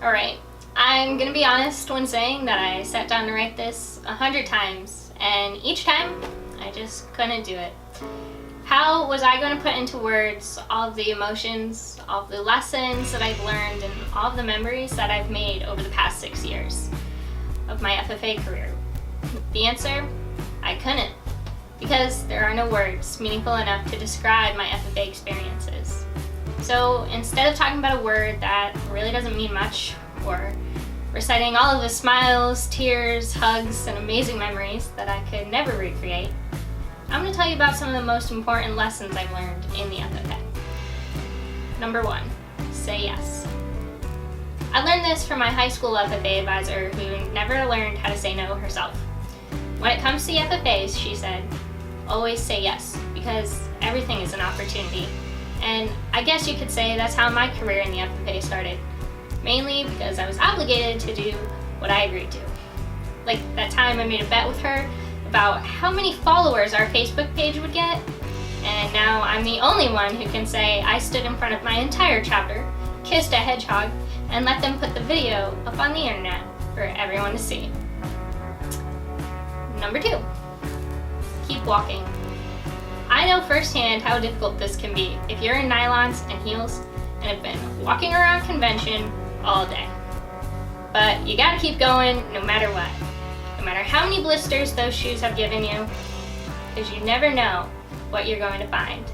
Alright, I'm gonna be honest when saying that I sat down to write this 100 times, and each time I just couldn't do it. How was I going to put into words all of the emotions, all of the lessons that I've learned, and all of the memories that I've made over the past 6 years of my FFA career? The answer? I couldn't, because there are no words meaningful enough to describe my FFA experiences. So instead of talking about a word that really doesn't mean much, or reciting all of the smiles, tears, hugs, and amazing memories that I could never recreate, I'm going to tell you about some of the most important lessons I've learned in the FFA. Number 1, say yes. I learned this from my high school FFA advisor who never learned how to say no herself. When it comes to the FFAs, she said, always say yes, because everything is an opportunity. And I guess you could say that's how my career in the FFA started, mainly because I was obligated to do what I agreed to. Like that time I made a bet with her about how many followers our Facebook page would get, and now I'm the only one who can say I stood in front of my entire chapter, kissed a hedgehog, and let them put the video up on the internet for everyone to see. Number 2, keep walking. I know firsthand how difficult this can be if you're in nylons and heels and have been walking around convention all day. But you gotta keep going no matter what. No matter how many blisters those shoes have given you, because you never know what you're going to find,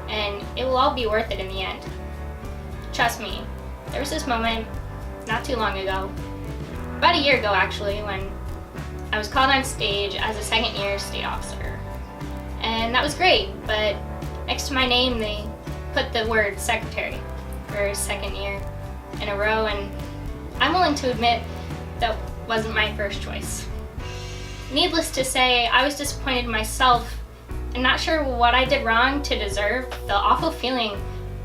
and it will all be worth it in the end. Trust me, there was this moment not too long ago, about a year ago actually, when I was called on stage as a second-year state officer. And that was great, but next to my name they put the word secretary for second year in a row, and I'm willing to admit that wasn't my first choice. Needless to say, I was disappointed in myself and not sure what I did wrong to deserve the awful feeling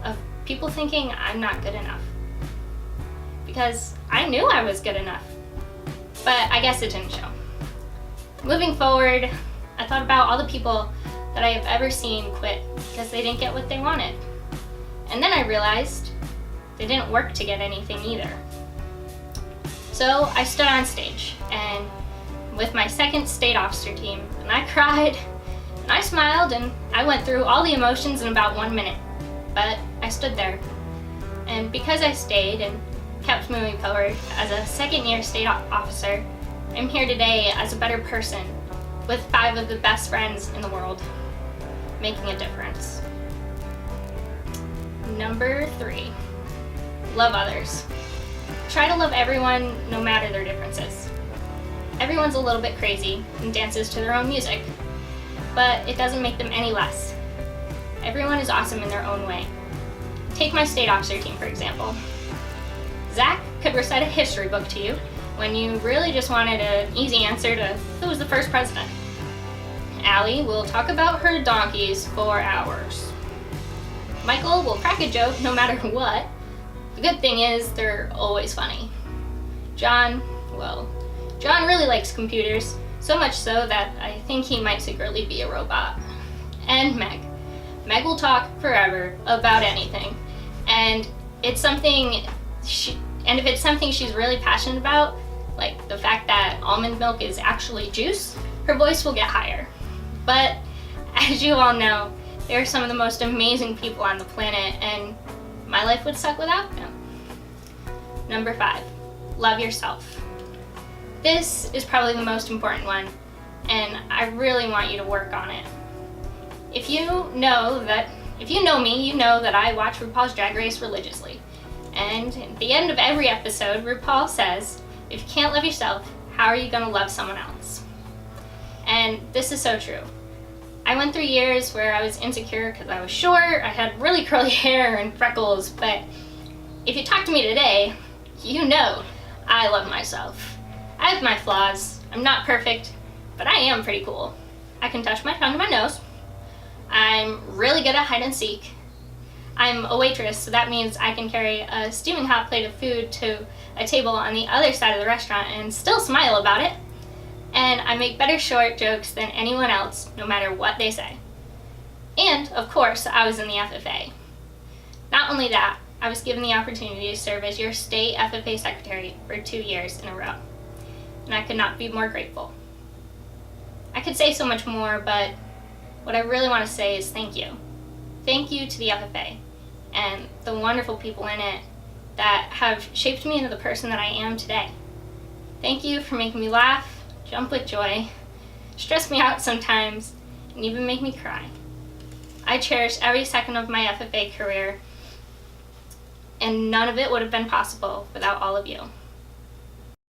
of people thinking I'm not good enough. Because I knew I was good enough, but I guess it didn't show. Moving forward, I thought about all the people that I have ever seen quit because they didn't get what they wanted. And then I realized they didn't work to get anything either. So I stood on stage and with my second state officer team, and I cried, and I smiled, and I went through all the emotions in about 1 minute. But I stood there. And because I stayed and kept moving forward as a second-year state officer, I'm here today as a better person with 5 of the best friends in the world, making a difference. Number 3, love others. Try to love everyone no matter their differences. Everyone's a little bit crazy and dances to their own music, but it doesn't make them any less. Everyone is awesome in their own way. Take my state officer team, for example. Zach could recite a history book to you when you really just wanted an easy answer to who was the first president. Allie will talk about her donkeys for hours. Michael will crack a joke no matter what. The good thing is they're always funny. John really likes computers, so much so that I think he might secretly be a robot. And Meg will talk forever about anything, and if it's something she's really passionate about, like the fact that almond milk is actually juice, her voice will get higher. But as you all know, they are some of the most amazing people on the planet, and my life would suck without them. Number 5, love yourself. This is probably the most important one, and I really want you to work on it. If you know me, you know that I watch RuPaul's Drag Race religiously. And at the end of every episode, RuPaul says, if you can't love yourself, how are you going to love someone else? And this is so true. I went through years where I was insecure because I was short, I had really curly hair and freckles, but if you talk to me today, you know I love myself. I have my flaws. I'm not perfect, but I am pretty cool. I can touch my tongue to my nose. I'm really good at hide and seek. I'm a waitress, so that means I can carry a steaming hot plate of food to a table on the other side of the restaurant and still smile about it. And I make better short jokes than anyone else, no matter what they say. And, of course, I was in the FFA. Not only that, I was given the opportunity to serve as your state FFA secretary for 2 years in a row, and I could not be more grateful. I could say so much more, but what I really want to say is thank you. Thank you to the FFA and the wonderful people in it that have shaped me into the person that I am today. Thank you for making me laugh, jump with joy, stress me out sometimes, and even make me cry. I cherish every second of my FFA career, and none of it would have been possible without all of you.